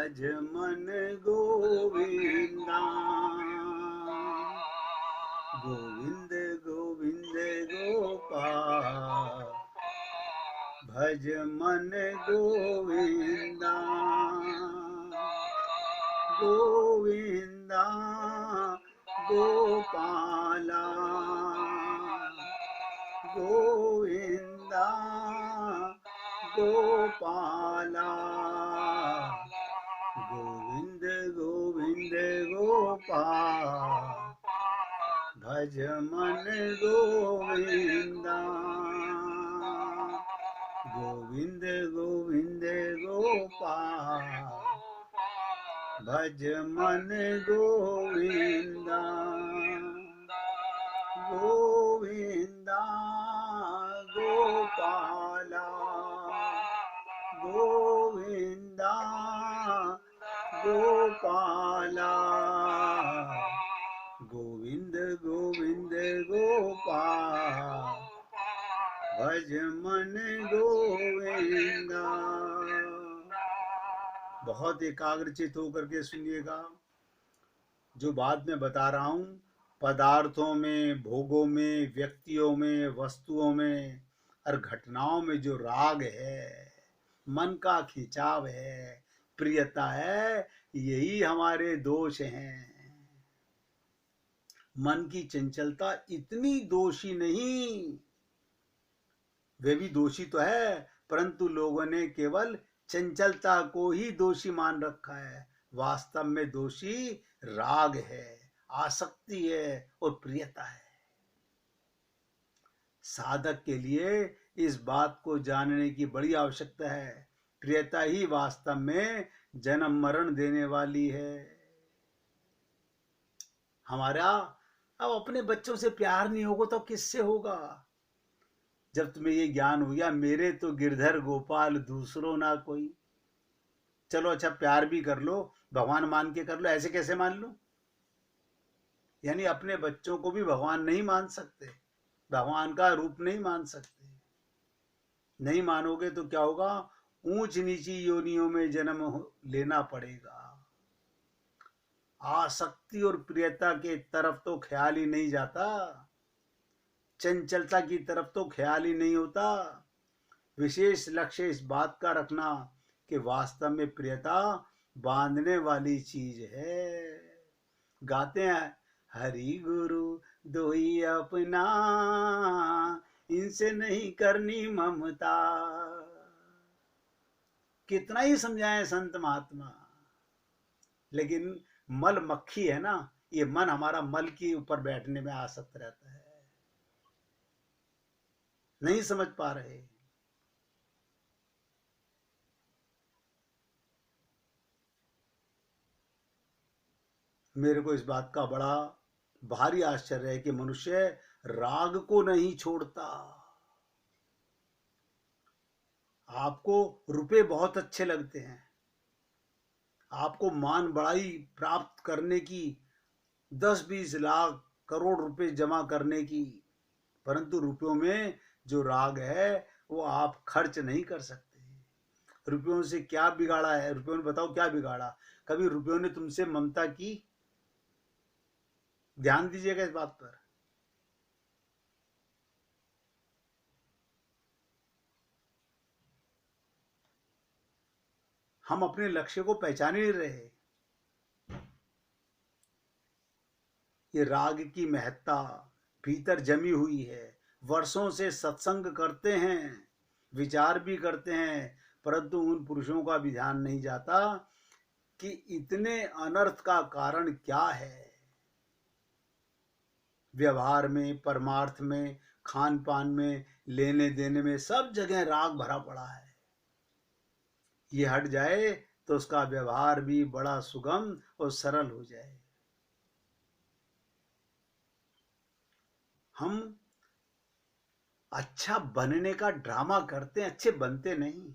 भज मन गोविंदा। गोविंद गोविंद गोपाल भज मन गोविंदा। गोविंदा गोपाला गोविंदा गोपाला। गोविंद गोविंद गोपाल भज मन गोविंदा। गोविंद गोविंद गोपाल भज मन गोविंदा। गोविंदा गोपाला गोविंदा गोपाला। गोविंद गोविंद गोपाल भज मन गोविंदा। बहुत एकाग्रचित होकर के सुनिएगा। जो बात मैं बता रहा हूँ, पदार्थों में, भोगों में, व्यक्तियों में, वस्तुओं में और घटनाओं में जो राग है, मन का खिंचाव है, प्रियता है, यही हमारे दोष हैं। मन की चंचलता इतनी दोषी नहीं, वे भी दोषी तो है, परंतु लोगों ने केवल चंचलता को ही दोषी मान रखा है। वास्तव में दोषी राग है, आसक्ति है और प्रियता है। साधक के लिए इस बात को जानने की बड़ी आवश्यकता है। प्रियता ही वास्तव में जन्म मरण देने वाली है। हमारा अब अपने बच्चों से प्यार नहीं होगा तो किससे होगा? जब तुम्हें ये ज्ञान हो गया मेरे तो गिरधर गोपाल दूसरो ना कोई, चलो अच्छा प्यार भी कर लो, भगवान मान के कर लो। ऐसे कैसे मान लो? यानी अपने बच्चों को भी भगवान नहीं मान सकते, भगवान का रूप नहीं मान सकते। नहीं मानोगे तो क्या होगा? ऊंच नीची योनियों में जन्म लेना पड़ेगा। आसक्ति और प्रियता के तरफ तो ख्याल ही नहीं जाता, चंचलता की तरफ तो ख्याल ही नहीं होता। विशेष लक्ष्य इस बात का रखना कि वास्तव में प्रियता बांधने वाली चीज है। गाते हैं, हरि गुरु दोई अपना, इनसे नहीं करनी ममता। कितना ही समझाएं संत महात्मा, लेकिन मल मक्खी है ना, ये मन हमारा मल के ऊपर बैठने में आसक्त रहता है। नहीं समझ पा रहे। मेरे को इस बात का बड़ा भारी आश्चर्य है कि मनुष्य राग को नहीं छोड़ता। आपको रुपए बहुत अच्छे लगते हैं, आपको मान बड़ाई प्राप्त करने की, 10-20 लाख करोड़ रुपए जमा करने की, परंतु रुपयों में जो राग है वो आप खर्च नहीं कर सकते। रुपयों से क्या बिगाड़ा है? रुपयों ने बताओ क्या बिगाड़ा? कभी रुपयों ने तुमसे ममता की? ध्यान दीजिएगा इस बात पर। हम अपने लक्ष्य को पहचान ही नहीं रहे। ये राग की महत्ता भीतर जमी हुई है। वर्षों से सत्संग करते हैं, विचार भी करते हैं, परंतु उन पुरुषों का भी ध्यान नहीं जाता कि इतने अनर्थ का कारण क्या है। व्यवहार में, परमार्थ में, खान पान में, लेने देने में, सब जगह राग भरा पड़ा है। ये हट जाए तो उसका व्यवहार भी बड़ा सुगम और सरल हो जाए। हम अच्छा बनने का ड्रामा करते हैं, अच्छे बनते नहीं।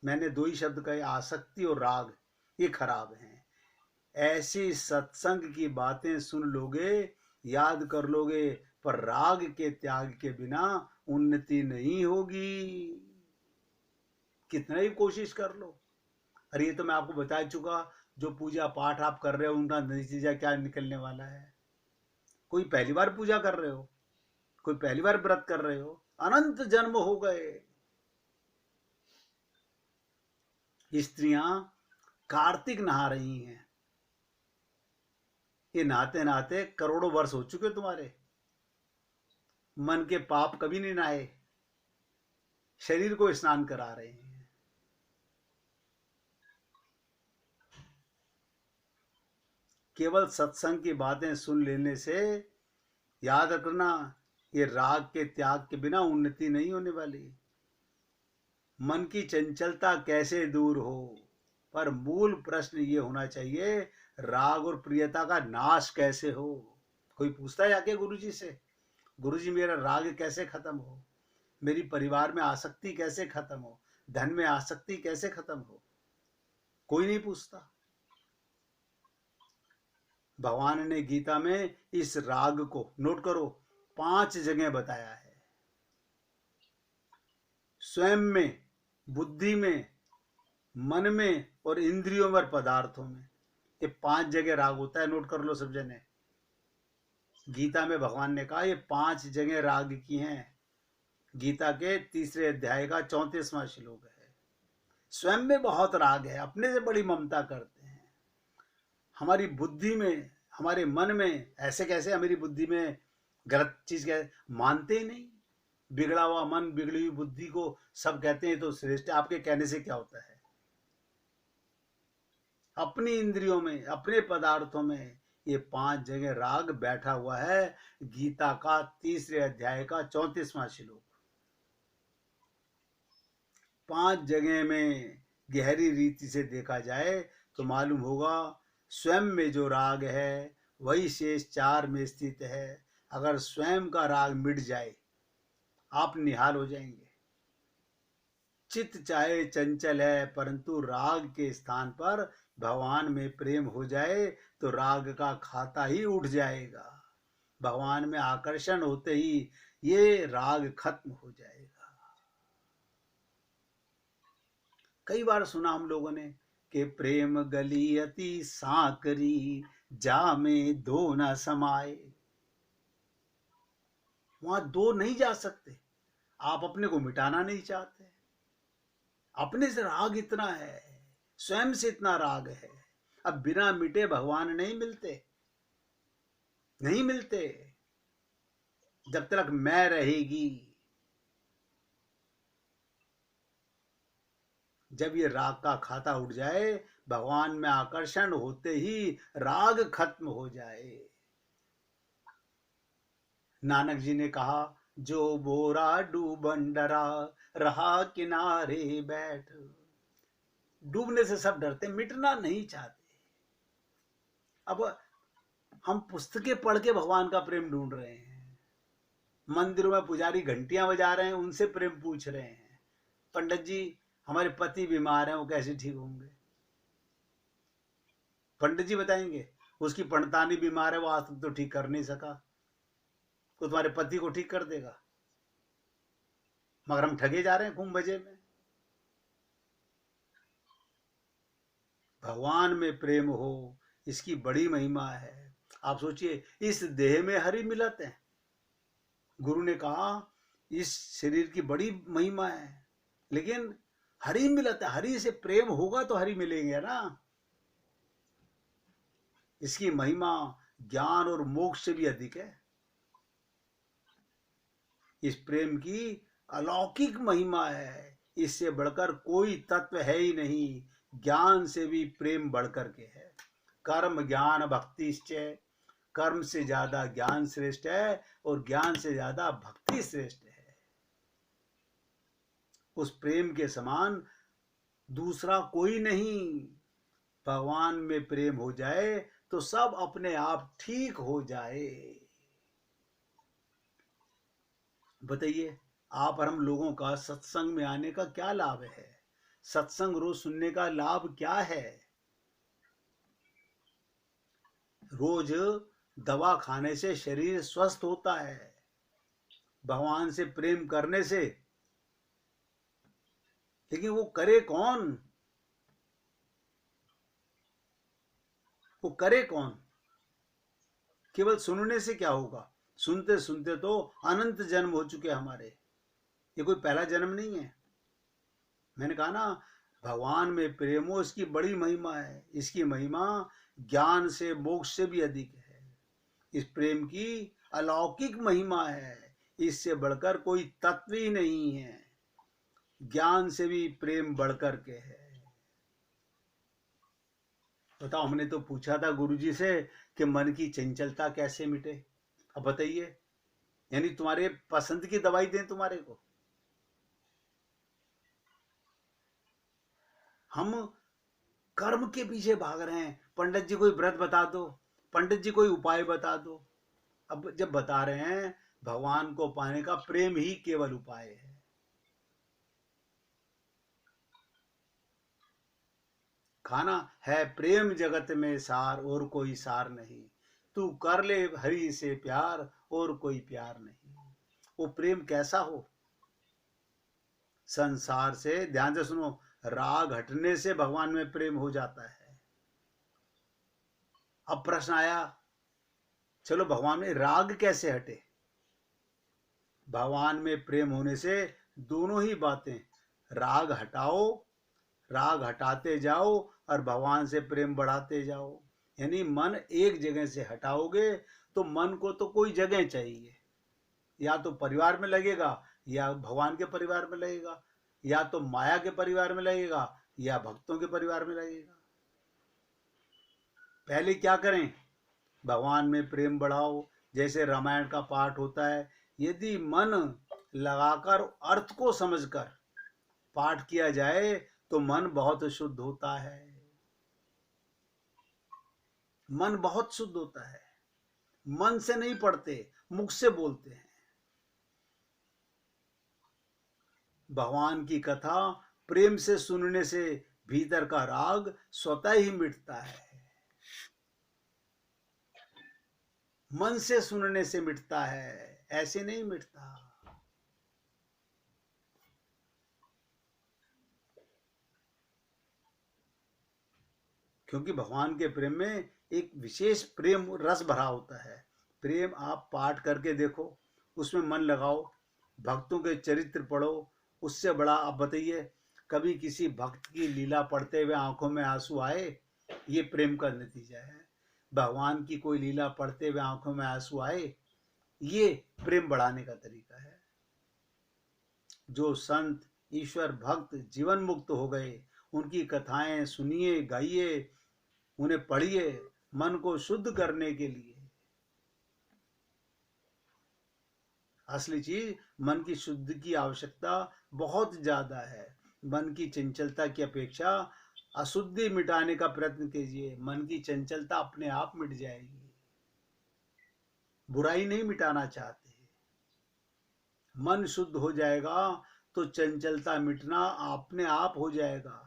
मैंने दो ही शब्द कहे, आसक्ति और राग, ये खराब हैं। ऐसी सत्संग की बातें सुन लोगे, याद कर लोगे, पर राग के त्याग के बिना उन्नति नहीं होगी। कितना ही कोशिश कर लो। अरे ये तो मैं आपको बता चुका, जो पूजा पाठ आप कर रहे हो उनका नतीजा क्या निकलने वाला है। कोई पहली बार पूजा कर रहे हो, कोई पहली बार व्रत कर रहे हो, अनंत जन्म हो गए। स्त्रियां कार्तिक नहा रही हैं, ये नहाते नहाते करोड़ों वर्ष हो चुके तुम्हारे। मन के पाप कभी नहीं नहाए, शरीर को स्नान करा रहे हैं। केवल सत्संग की बातें सुन लेने से याद रखना, ये राग के त्याग के बिना उन्नति नहीं होने वाली। मन की चंचलता कैसे दूर हो, पर मूल प्रश्न ये होना चाहिए, राग और प्रियता का नाश कैसे हो। कोई पूछता है आके गुरुजी से, गुरुजी मेरा राग कैसे खत्म हो, मेरी परिवार में आसक्ति कैसे खत्म हो, धन में आसक्ति कैसे खत्म हो? कोई नहीं पूछता। भगवान ने गीता में इस राग को नोट करो 5 जगह बताया है। स्वयं में, बुद्धि में, मन में और इंद्रियों और पदार्थों में, ये 5 जगह राग होता है। नोट कर लो सब जने। गीता में भगवान ने कहा ये 5 जगह राग की हैं। गीता के 3रे अध्याय का 34वां श्लोक है। स्वयं में बहुत राग है, अपने से बड़ी ममता करते हैं। हमारी बुद्धि में, हमारे मन में, ऐसे कैसे हमारी बुद्धि में गलत चीज क्या मानते ही नहीं। बिगड़ा हुआ मन, बिगड़ी हुई बुद्धि को सब कहते हैं तो श्रेष्ठ। आपके कहने से क्या होता है? अपनी इंद्रियों में, अपने पदार्थों में ये 5 जगह राग बैठा हुआ है। गीता का 3रे अध्याय का 34वां श्लोक। 5 जगह में गहरी रीति से देखा जाए तो मालूम होगा स्वयं में जो राग है वही शेष 4 में स्थित है। अगर स्वयं का राग मिट जाए आप निहाल हो जाएंगे। चित्त चाहे चंचल है, परंतु राग के स्थान पर भगवान में प्रेम हो जाए तो राग का खाता ही उठ जाएगा। भगवान में आकर्षण होते ही ये राग खत्म हो जाएगा। कई बार सुना हम लोगों ने कि प्रेम गली अति सांकरी, जा में दो न समाए। वहां दो नहीं जा सकते। आप अपने को मिटाना नहीं चाहते, अपने से राग इतना है, स्वयं से इतना राग है। अब बिना मिटे भगवान नहीं मिलते, नहीं मिलते। जब तक मैं रहेगी, जब ये राग का खाता उठ जाए, भगवान में आकर्षण होते ही राग खत्म हो जाए। नानक जी ने कहा, जो बोरा डूबन डरा, रहा किनारे बैठ। डूबने से सब डरते, मिटना नहीं चाहते। अब हम पुस्तकें पढ़ के भगवान का प्रेम ढूंढ रहे हैं, मंदिरों में पुजारी घंटियां बजा रहे हैं, उनसे प्रेम पूछ रहे हैं। पंडित जी हमारे पति बीमार हैं, वो कैसे ठीक होंगे? पंडित जी बताएंगे। उसकी पंडितानी बीमार है, वो आज तक तो ठीक कर नहीं सका, तो तुम्हारे पति को ठीक कर देगा। मगर हम ठगे जा रहे हैं कुंभ बजे में। भगवान में प्रेम हो, इसकी बड़ी महिमा है। आप सोचिए, इस देह में हरि मिलत है। गुरु ने कहा इस शरीर की बड़ी महिमा है, लेकिन हरि मिलत है। हरि से प्रेम होगा तो हरि मिलेंगे ना। इसकी महिमा ज्ञान और मोक्ष से भी अधिक है। इस प्रेम की अलौकिक महिमा है, इससे बढ़कर कोई तत्व है ही नहीं। ज्ञान से भी प्रेम बढ़कर के है। कर्म ज्ञान भक्ति, कर्म से ज्यादा ज्ञान श्रेष्ठ है और ज्ञान से ज्यादा भक्ति श्रेष्ठ है। उस प्रेम के समान दूसरा कोई नहीं। भगवान में प्रेम हो जाए तो सब अपने आप ठीक हो जाए। बताइए, आप और हम लोगों का सत्संग में आने का क्या लाभ है? सत्संग रोज सुनने का लाभ क्या है? रोज दवा खाने से शरीर स्वस्थ होता है, भगवान से प्रेम करने से लेकिन वो करे कौन, वो करे कौन? केवल सुनने से क्या होगा? सुनते सुनते तो अनंत जन्म हो चुके हमारे, ये कोई पहला जन्म नहीं है। मैंने कहा ना, भगवान में प्रेम हो, इसकी बड़ी महिमा है। इसकी महिमा ज्ञान से, मोक्ष से भी अधिक है। इस प्रेम की अलौकिक महिमा है, इससे बढ़कर कोई तत्व ही नहीं है। ज्ञान से भी प्रेम बढ़कर के है। बताओ, हमने तो पूछा था गुरुजी से कि मन की चंचलता कैसे मिटे। अब बताइए, यानी तुम्हारे पसंद की दवाई दें तुम्हारे को? हम कर्म के पीछे भाग रहे हैं। पंडित जी कोई व्रत बता दो, पंडित जी कोई उपाय बता दो। अब जब बता रहे हैं, भगवान को पाने का प्रेम ही केवल उपाय है। खाना है प्रेम जगत में सार, और कोई सार नहीं। तू कर ले हरि से प्यार, और कोई प्यार नहीं। वो प्रेम कैसा हो? संसार से, ध्यान से सुनो, राग हटने से भगवान में प्रेम हो जाता है। अब प्रश्न आया, चलो भगवान में राग कैसे हटे? भगवान में प्रेम होने से दोनों ही बातें, राग हटाओ, राग हटाते जाओ और भगवान से प्रेम बढ़ाते जाओ। यानी मन एक जगह से हटाओगे तो मन को तो कोई जगह चाहिए, या तो परिवार में लगेगा, या भगवान के परिवार में लगेगा, या तो माया के परिवार में लगेगा, या भक्तों के परिवार में लगेगा। पहले क्या करें? भगवान में प्रेम बढ़ाओ। जैसे रामायण का पाठ होता है, यदि मन लगाकर अर्थ को समझकर पाठ किया जाए तो मन बहुत शुद्ध होता है। मन बहुत शुद्ध होता है। मन से नहीं पढ़ते, मुख से बोलते हैं। भगवान की कथा प्रेम से सुनने से भीतर का राग स्वतः ही मिटता है। मन से सुनने से मिटता है, ऐसे नहीं मिटता। क्योंकि भगवान के प्रेम में एक विशेष प्रेम रस भरा होता है। प्रेम आप पाठ करके देखो, उसमें मन लगाओ, भक्तों के चरित्र पढ़ो। उससे बड़ा आप बताइए, कभी किसी भक्त की लीला पढ़ते हुए आंखों में आंसू आए? ये प्रेम का नतीजा है। भगवान की कोई लीला पढ़ते हुए आंखों में आंसू आए? ये प्रेम बढ़ाने का तरीका है। जो संत ईश्वर भक्त जीवन मुक्त हो गए, उनकी कथाएं सुनिए, गाइए, उन्हें पढ़िए, मन को शुद्ध करने के लिए। असली चीज मन की शुद्ध की आवश्यकता बहुत ज्यादा है। मन की चंचलता की अपेक्षा अशुद्धि मिटाने का प्रयत्न कीजिए, मन की चंचलता अपने आप मिट जाएगी। बुराई नहीं मिटाना चाहते, मन शुद्ध हो जाएगा तो चंचलता मिटना अपने आप हो जाएगा।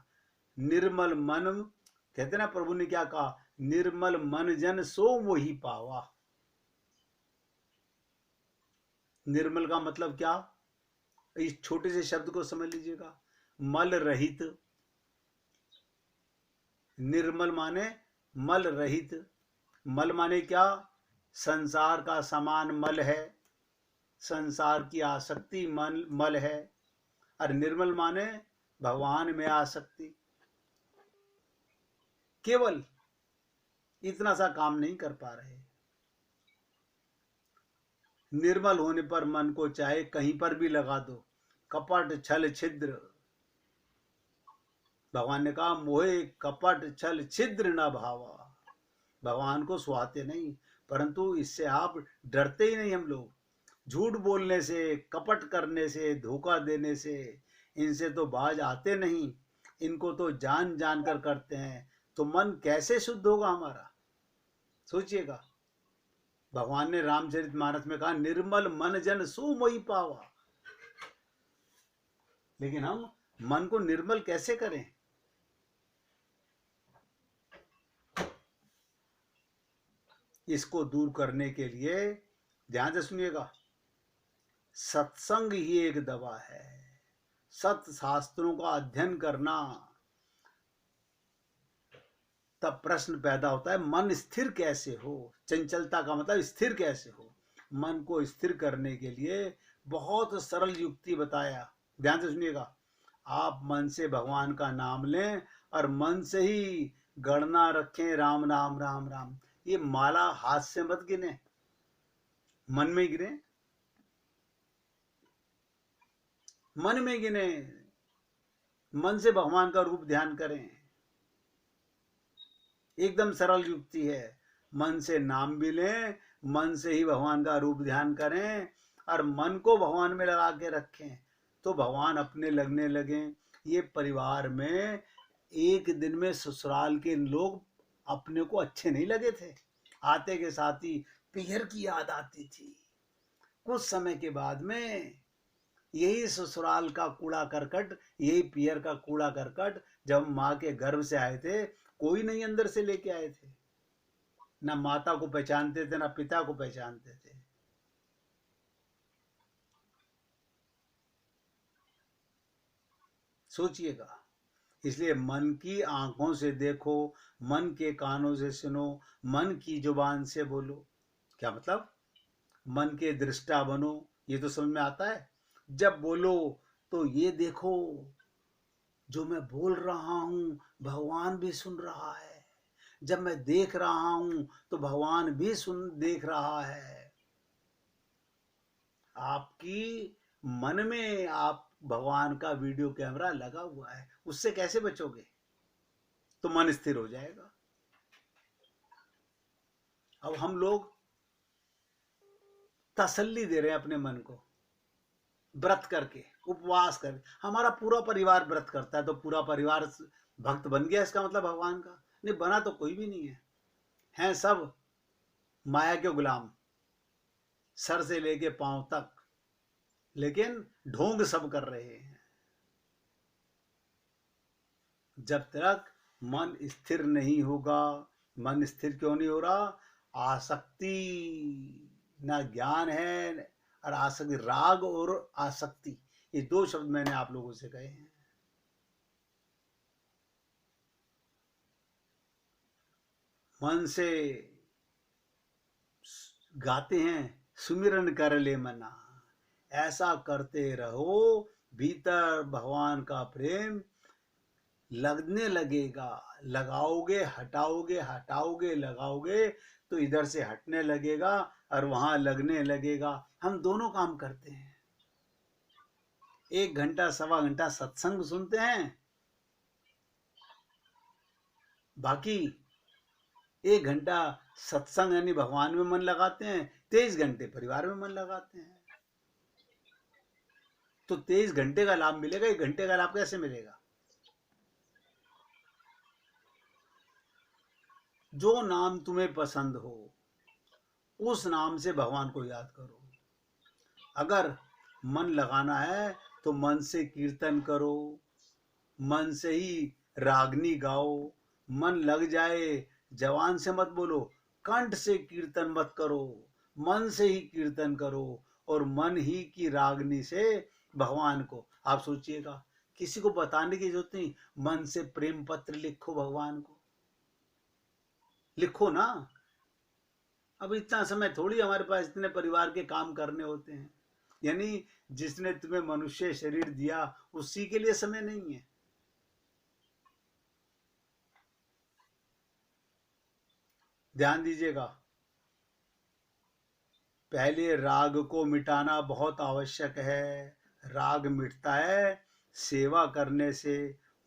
निर्मल मन, कहते ना, प्रभु ने क्या कहा, निर्मल मन जन सो मोहि पावा। निर्मल का मतलब क्या? इस छोटे से शब्द को समझ लीजिएगा, मल रहित। निर्मल माने मल रहित। मल माने क्या? संसार का समान मल है, संसार की आसक्ति मल है। और निर्मल माने भगवान में आसक्ति। केवल इतना सा काम नहीं कर पा रहे। निर्मल होने पर मन को चाहे कहीं पर भी लगा दो, कपट छल छिद्र। भगवान ने कहा, मोहे कपट छल छिद्र न भावा। भगवान को सुहाते नहीं, परंतु इससे आप डरते ही नहीं। हम लोग झूठ बोलने से, कपट करने से, धोखा देने से, इनसे तो बाज आते नहीं। इनको तो जान जान कर करते हैं। तो मन कैसे शुद्ध होगा हमारा? सोचिएगा। भगवान ने रामचरितमानस में कहा, निर्मल मन जन सो मोहि पावा। लेकिन हम मन को निर्मल कैसे करें? इसको दूर करने के लिए ध्यान से सुनिएगा, सत्संग ही एक दवा है। सत शास्त्रों का अध्ययन करना, तब प्रश्न पैदा होता है मन स्थिर कैसे हो। चंचलता का मतलब स्थिर कैसे हो। मन को स्थिर करने के लिए बहुत सरल युक्ति बताया, ध्यान से सुनिएगा। आप मन से भगवान का नाम लें और मन से ही गणना रखें, राम राम राम राम। ये माला हाथ से मत गिने, मन में गिने, मन में गिने, मन से भगवान का रूप ध्यान करें। एकदम सरल युक्ति है। मन से नाम भी लें, मन से ही भगवान का रूप ध्यान करें और मन को भगवान में लगा के रखें तो भगवान अपने लगने लगे। ये परिवार में एक दिन में ससुराल के लोग अपने को अच्छे नहीं लगे थे। आते के साथ ही पियर की याद आती थी। कुछ समय के बाद में यही ससुराल का कूड़ा करकट, यही पियर का कूड़ा करकट जब माँ के गर्भ से आए थे, कोई नहीं अंदर से लेके आए थे। ना माता को पहचानते थे, ना पिता को पहचानते थे। सोचिएगा। इसलिए मन की आंखों से देखो, मन के कानों से सुनो, मन की जुबान से बोलो। क्या मतलब? मन के दृष्टा बनो। ये तो समझ में आता है। जब बोलो तो ये देखो, जो मैं बोल रहा हूं भगवान भी सुन रहा है। जब मैं देख रहा हूं तो भगवान भी देख रहा है। आपकी मन में आप भगवान का वीडियो कैमरा लगा हुआ है, उससे कैसे बचोगे? तो मन स्थिर हो जाएगा। अब हम लोग तसल्ली दे रहे हैं अपने मन को, व्रत करके, उपवास करके। हमारा पूरा परिवार व्रत करता है तो पूरा परिवार भक्त बन गया, इसका मतलब भगवान का? नहीं बना तो कोई भी नहीं है। हैं सब माया के गुलाम, सर से लेके पांव तक, लेकिन ढोंग सब कर रहे हैं। जब तक मन स्थिर नहीं होगा, मन स्थिर क्यों नहीं हो रहा? आसक्ति, ना ज्ञान है और आसक्ति, राग और आसक्ति, ये दो शब्द मैंने आप लोगों से कहे हैं। मन से गाते हैं, सुमिरन कर ले मना, ऐसा करते रहो, भीतर भगवान का प्रेम लगने लगेगा। लगाओगे हटाओगे, हटाओगे लगाओगे, तो इधर से हटने लगेगा और वहां लगने लगेगा। हम दोनों काम करते हैं। 1 घंटा सवा घंटा सत्संग सुनते हैं, बाकी 1 घंटा सत्संग यानी भगवान में मन लगाते हैं, 23 घंटे परिवार में मन लगाते हैं। तो 23 घंटे का लाभ मिलेगा, 1 घंटे का लाभ कैसे मिलेगा? जो नाम तुम्हें पसंद हो उस नाम से भगवान को याद करो। अगर मन लगाना है तो मन से कीर्तन करो, मन से ही रागनी गाओ। मन लग जाए, जवान से मत बोलो, कंठ से कीर्तन मत करो, मन से ही कीर्तन करो और मन ही की रागनी से भगवान को। आप सोचिएगा, किसी को बताने की जरूरत नहीं, मन से प्रेम पत्र लिखो, भगवान को लिखो ना। अब इतना समय थोड़ी हमारे पास इतने परिवार के काम करने होते हैं। यानी जिसने तुम्हें मनुष्य शरीर दिया उसी के लिए समय नहीं है। ध्यान दीजिएगा, पहले राग को मिटाना बहुत आवश्यक है। राग मिटता है सेवा करने से।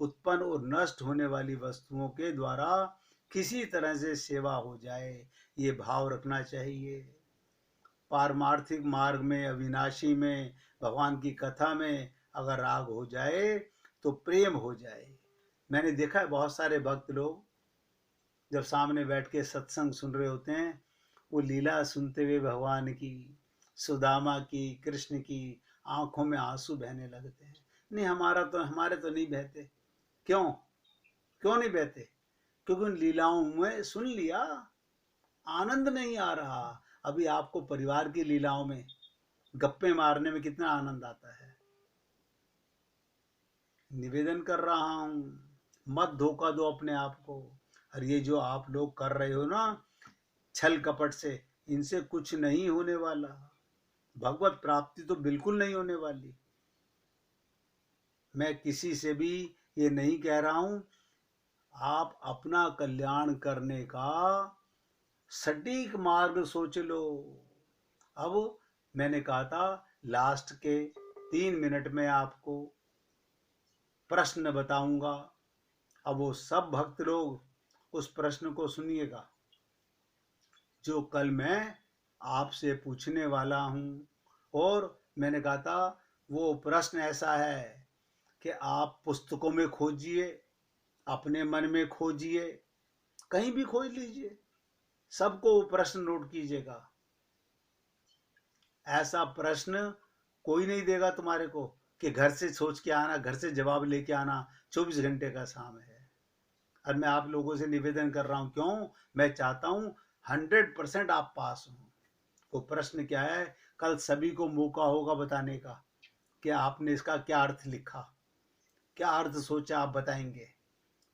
उत्पन्न और नष्ट होने वाली वस्तुओं के द्वारा किसी तरह से सेवा हो जाए, ये भाव रखना चाहिए। पारमार्थिक मार्ग में, अविनाशी में, भगवान की कथा में अगर राग हो जाए तो प्रेम हो जाए। मैंने देखा है बहुत सारे भक्त लोग जब सामने बैठ के सत्संग सुन रहे होते हैं, वो लीला सुनते हुए भगवान की, सुदामा की, कृष्ण की आंखों में आंसू बहने लगते हैं। नहीं हमारे तो नहीं बहते। क्यों? क्यों नहीं बहते? क्योंकि उन लीलाओं में सुन लिया, आनंद नहीं आ रहा। अभी आपको परिवार की लीलाओं में गप्पे मारने में कितना आनंद आता है। निवेदन कर रहा हूँ, मत धोखा दो अपने आप को। और ये जो आप लोग कर रहे हो ना छल कपट से, इनसे कुछ नहीं होने वाला। भगवत प्राप्ति तो बिल्कुल नहीं होने वाली। मैं किसी से भी ये नहीं कह रहा हूं। आप अपना कल्याण करने का सटीक मार्ग सोच लो। अब मैंने कहा था लास्ट के 3 मिनट में आपको प्रश्न बताऊंगा। अब वो सब भक्त लोग उस प्रश्न को सुनिएगा जो कल मैं आपसे पूछने वाला हूं। और मैंने कहा था वो प्रश्न ऐसा है कि आप पुस्तकों में खोजिए, अपने मन में खोजिए, कहीं भी खोज लीजिए, सबको वो प्रश्न नोट कीजिएगा। ऐसा प्रश्न कोई नहीं देगा तुम्हारे को कि घर से सोच के आना, घर से जवाब लेके आना, 24 घंटे का काम है। और मैं आप लोगों से निवेदन कर रहा हूं, क्यों? मैं चाहता हूं 100% आप पास हो। वो प्रश्न क्या है, कल सभी को मौका होगा बताने का कि आपने इसका क्या अर्थ लिखा, क्या अर्थ सोचा, आप बताएंगे।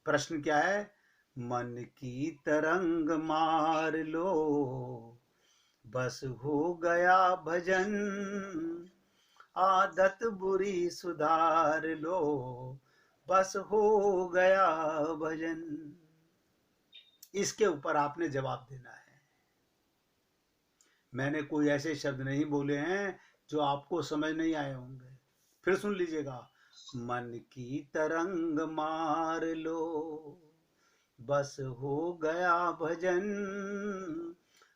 प्रश्न क्या है? मन की तरंग मार लो, बस हो गया भजन, आदत बुरी सुधार लो, बस हो गया भजन। इसके ऊपर आपने जवाब देना है। मैंने कोई ऐसे शब्द नहीं बोले हैं जो आपको समझ नहीं आए होंगे। फिर सुन लीजिएगा। मन की तरंग मार लो, बस हो गया भजन,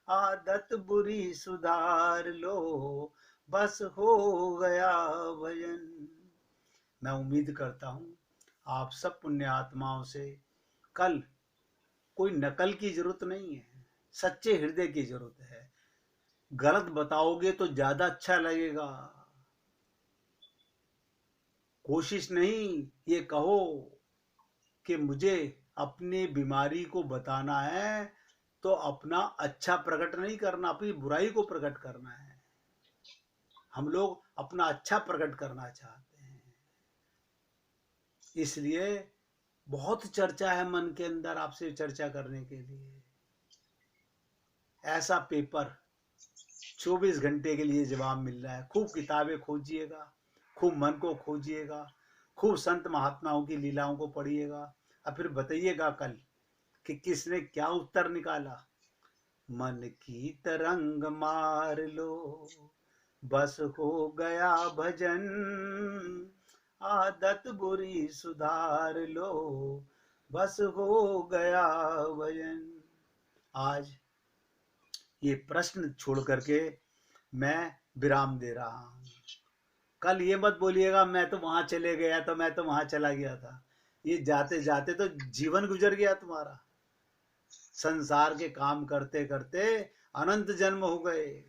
आदत बुरी सुधार लो, बस हो गया भजन। मैं उम्मीद करता हूँ आप सब पुण्य आत्माओं से कल कोई नकल की जरूरत नहीं है, सच्चे हृदय की जरूरत है। गलत बताओगे तो ज्यादा अच्छा लगेगा। कोशिश नहीं, ये कहो कि मुझे अपनी बीमारी को बताना है तो अपना अच्छा प्रकट नहीं करना, अपनी बुराई को प्रकट करना है। हम लोग अपना अच्छा प्रकट करना चाहते हैं, इसलिए बहुत चर्चा है मन के अंदर आपसे चर्चा करने के लिए। ऐसा पेपर 24 घंटे के लिए जवाब मिल रहा है। खूब किताबें खोजिएगा, खूब मन को खोजिएगा, खूब संत महात्माओं की लीलाओं को पढ़िएगा, और फिर बताइएगा कल कि किसने क्या उत्तर निकाला। मन की तरंग मार लो, बस हो गया भजन, आदत बुरी सुधार लो, बस हो गया भजन। आज ये प्रश्न छोड़ करके मैं विराम दे रहा हूं। कल ये मत बोलिएगा मैं तो वहां चले गया था, मैं तो वहां चला गया था। ये जाते जाते तो जीवन गुजर गया तुम्हारा। संसार के काम करते करते अनंत जन्म हो गए।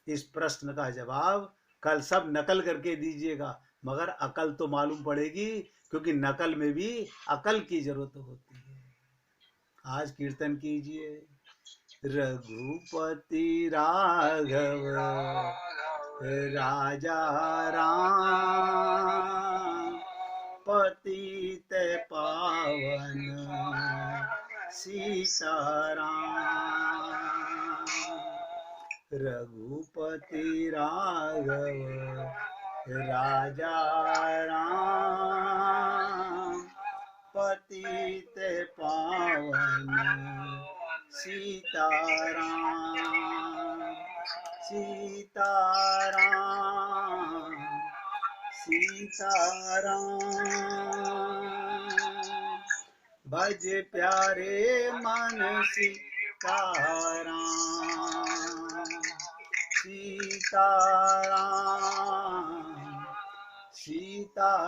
इस प्रश्न का जवाब कल सब नकल करके दीजिएगा, मगर अकल तो मालूम पड़ेगी, क्योंकि नकल में भी अकल की जरूरत होती है। आज कीर्तन कीजिए। रघुपति राघव राजा राम, पतित पावन सीताराम। रघुपति राघव राजा राम, पतित पावन सीताराम। सीताराम सीताराम, भज प्यारे मन सीताराम। सीताराम सीताराम,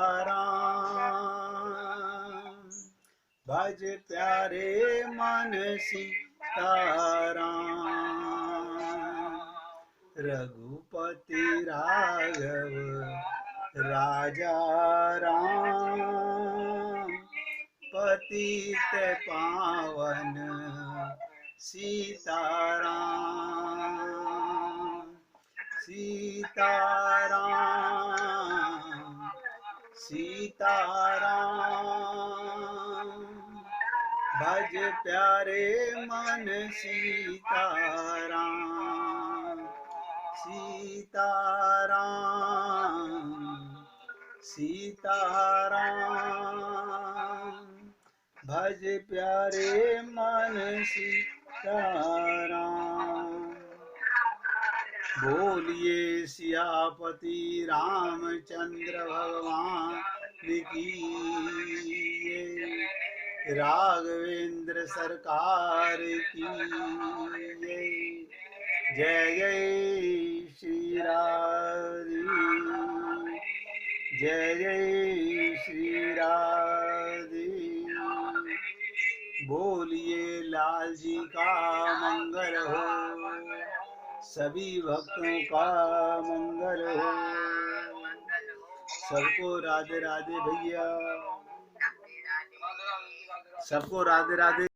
भज प्यारे मन सीताराम। रघुपति राघव राजा राम, पतित पावन सीताराम। सीताराम सीताराम भज प्यारे मन सीताराम सीताराम सीताराम भज प्यारे मन सीताराम बोलिए सियापति रामचंद्र भगवान की राघवेंद्र सरकार की जय जय श्री राधे जय जय श्री राधे बोलिए लाल जी का मंगल हो सभी भक्तों का मंगल हो सबको राधे राधे भैया सबको राधे राधे